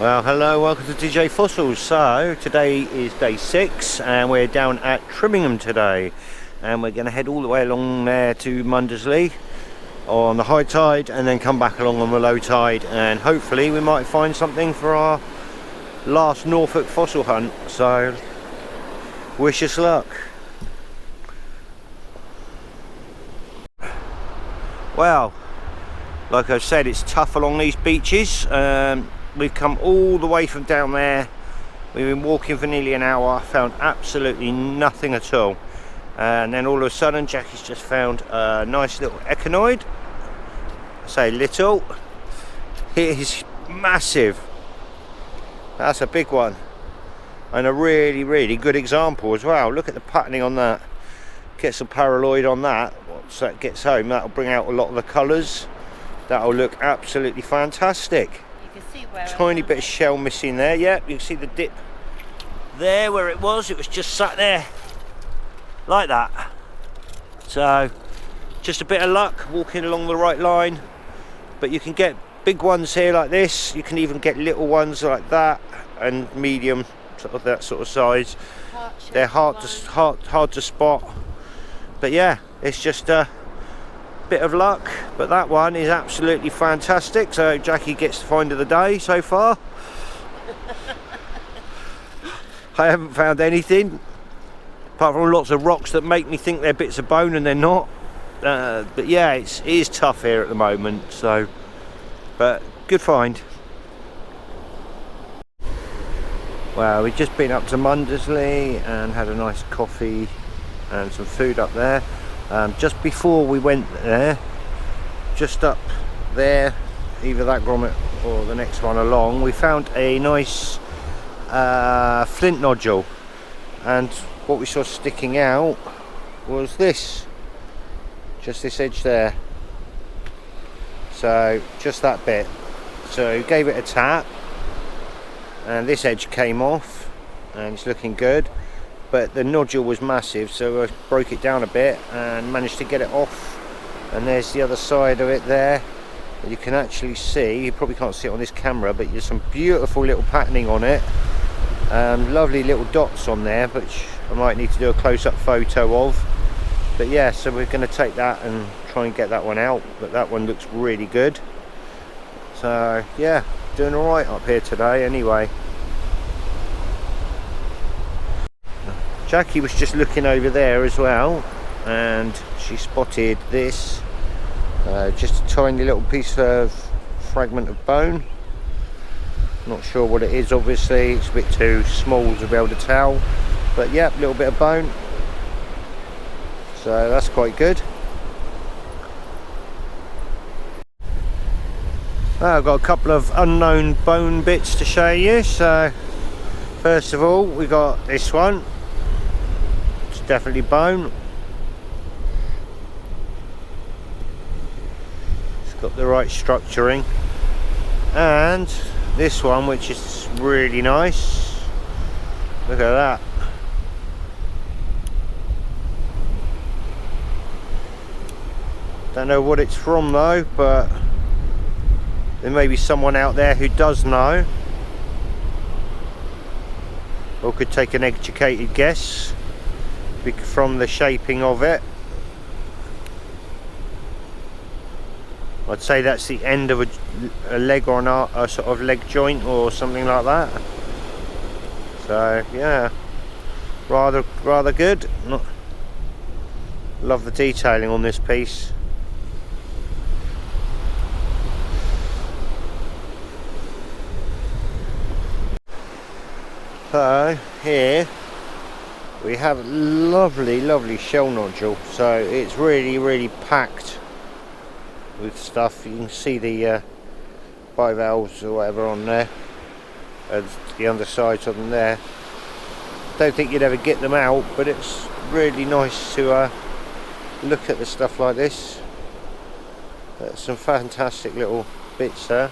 Well, hello, welcome to DJ Fossils. So today is day 6 and we're down at Trimmingham today, and we're going to head all the way along there to Mundesley on the high tide and then come back along on the low tide, and hopefully we might find something for our last Norfolk fossil hunt. So wish us luck. Well, like I've said, it's tough along these beaches. We've come all the way from down there. We've been walking for nearly an hour, found absolutely nothing at all, and then all of a sudden Jackie's just found a nice little echinoid. I say little, it is massive. That's a big one, and a really good example as well. Look at the patterning on that. Get some paraloid on that. Once that gets home, that'll bring out a lot of the colours. That'll look absolutely fantastic. Tiny bit of shell missing there. Yep, you can see the dip there where it was just sat there like that. So just a bit of luck walking along the right line, but you can get big ones here like this. You can even get little ones like that, and medium, sort of that sort of size. They're hard to spot, but yeah, it's just a bit of luck. But that one is absolutely fantastic, so Jackie gets the find of the day so far. I haven't found anything apart from lots of rocks that make me think they're bits of bone and they're not, but yeah, it is tough here at the moment. So, but good find. Well, we've just been up to Mundesley and had a nice coffee and some food up there. Just before we went there, just up there, either that grommet or the next one along, we found a nice flint nodule, and what we saw sticking out was this, just this edge there. So just that bit. So gave it a tap and this edge came off and it's looking good. But the nodule was massive, so I broke it down a bit and managed to get it off. And there's the other side of it there. You can actually see, you probably can't see it on this camera, but there's some beautiful little patterning on it. Lovely little dots on there, which I might need to do a close-up photo of. But yeah, so we're going to take that and try and get that one out. But that one looks really good. So yeah, doing all right up here today anyway. Jackie was just looking over there as well, and she spotted this, just a tiny little piece of fragment of bone. Not sure what it is, obviously, it's a bit too small to be able to tell, but yeah, a little bit of bone, so that's quite good. I've got a couple of unknown bone bits to show you. So first of all, we got this one. Definitely bone. It's got the right structuring. And this one, which is really nice. Look at that. Don't know what it's from though, but there may be someone out there who does know, or could take an educated guess from the shaping of it. I'd say that's the end of a leg, or a sort of leg joint or something like that. So yeah, rather good. Love the detailing on this piece. So here we have a lovely shell nodule. So it's really packed with stuff. You can see the bivalves or whatever on there, and the undersides of them there. Don't think you'd ever get them out, but it's really nice to look at the stuff like this. Some fantastic little bits there.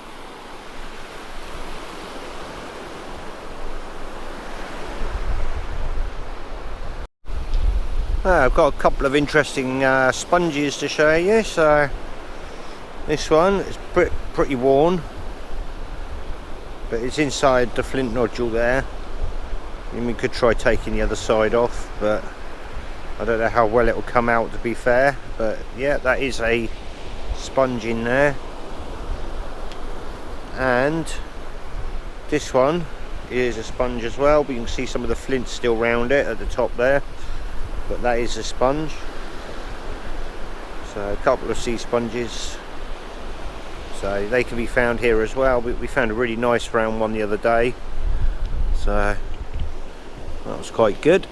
I've got a couple of interesting sponges to show you. So this one is pretty worn. but it's inside the flint nodule there. And we could try taking the other side off, but I don't know how well it will come out, to be fair. But yeah, that is a sponge in there. And this one is a sponge as well, but you can see some of the flint still round it at the top there, but that is a sponge. So a couple of sea sponges, so they can be found here as well. We found a really nice round one the other day, so that was quite good.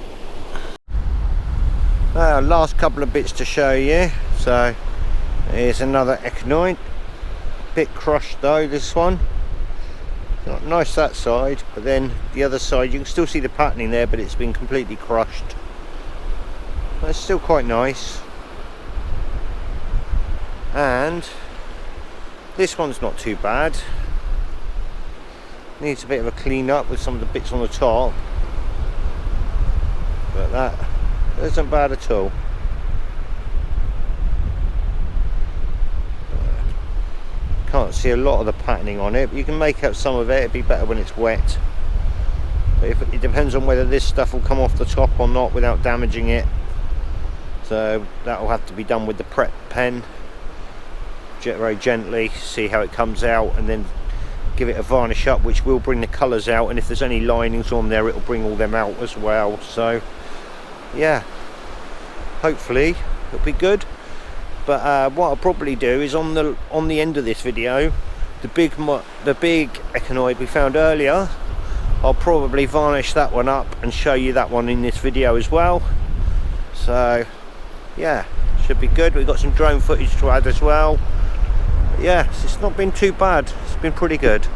Last couple of bits to show you. So here's another echinoid, bit crushed though, this one. Not nice that side, but then the other side you can still see the patterning there, but it's been completely crushed. But it's still quite nice. And this one's not too bad. Needs a bit of a clean up with some of the bits on the top, but that isn't bad at all. Can't see a lot of the patterning on it, but you can make out some of it. It'd be better when it's wet, but it depends on whether this stuff will come off the top or not without damaging it, so that will have to be done with the prep pen very gently, see how it comes out, and then give it a varnish up, which will bring the colours out, and if there's any linings on there, it'll bring all them out as well. So yeah, hopefully it'll be good. But what I'll probably do is on the end of this video, the big echinoid we found earlier, I'll probably varnish that one up and show you that one in this video as well. So yeah, should be good. We've got some drone footage to add as well. But yeah, it's not been too bad. It's been pretty good.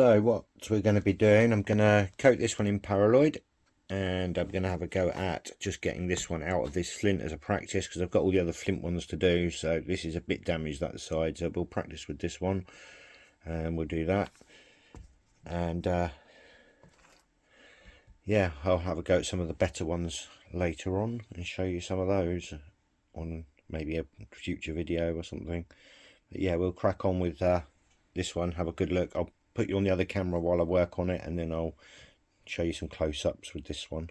So what we're going to be doing, I'm going to coat this one in paraloid, and I'm going to have a go at just getting this one out of this flint as a practice, because I've got all the other flint ones to do. So this is a bit damaged that side, so we'll practice with this one, and we'll do that. And yeah, I'll have a go at some of the better ones later on and show you some of those on maybe a future video or something. But yeah, we'll crack on with this one, have a good look. I'll put you on the other camera while I work on it, and then I'll show you some close-ups with this one.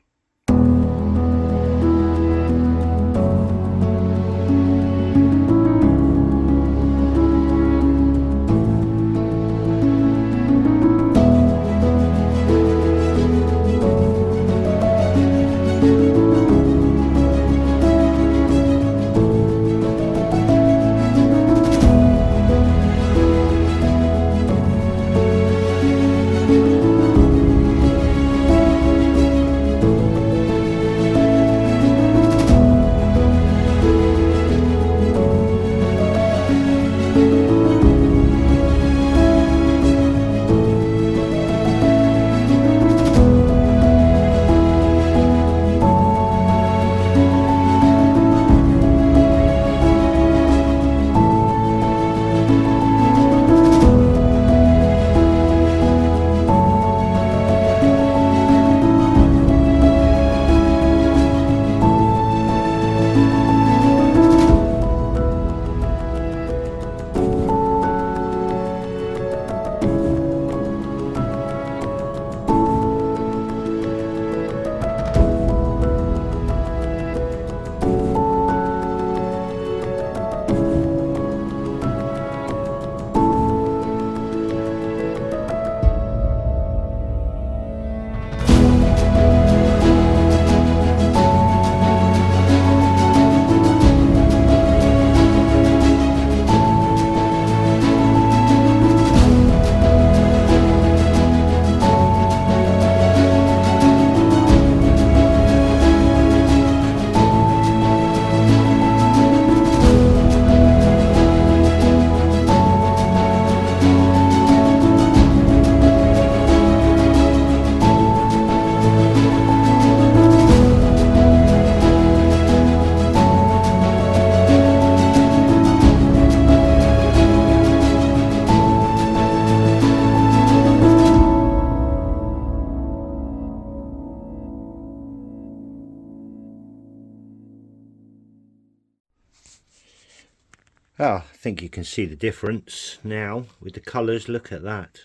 Well, I think you can see the difference now with the colours. Look at that.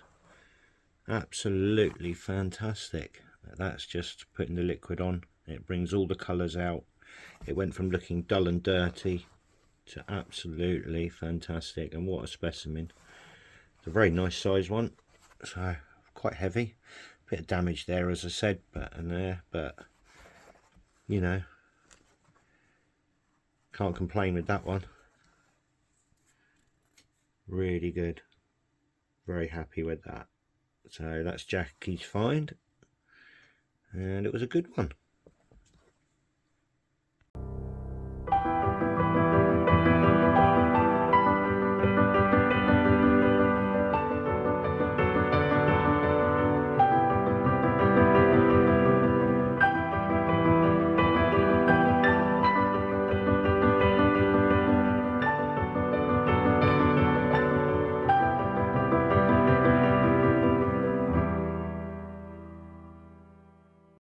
Absolutely fantastic. That's just putting the liquid on. It brings all the colours out. It went from looking dull and dirty to absolutely fantastic. And what a specimen. It's a very nice size one. So quite heavy. Bit of damage there, as I said, but you know, can't complain with that one. Really good, very happy with that. So that's Jackie's find, and it was a good one.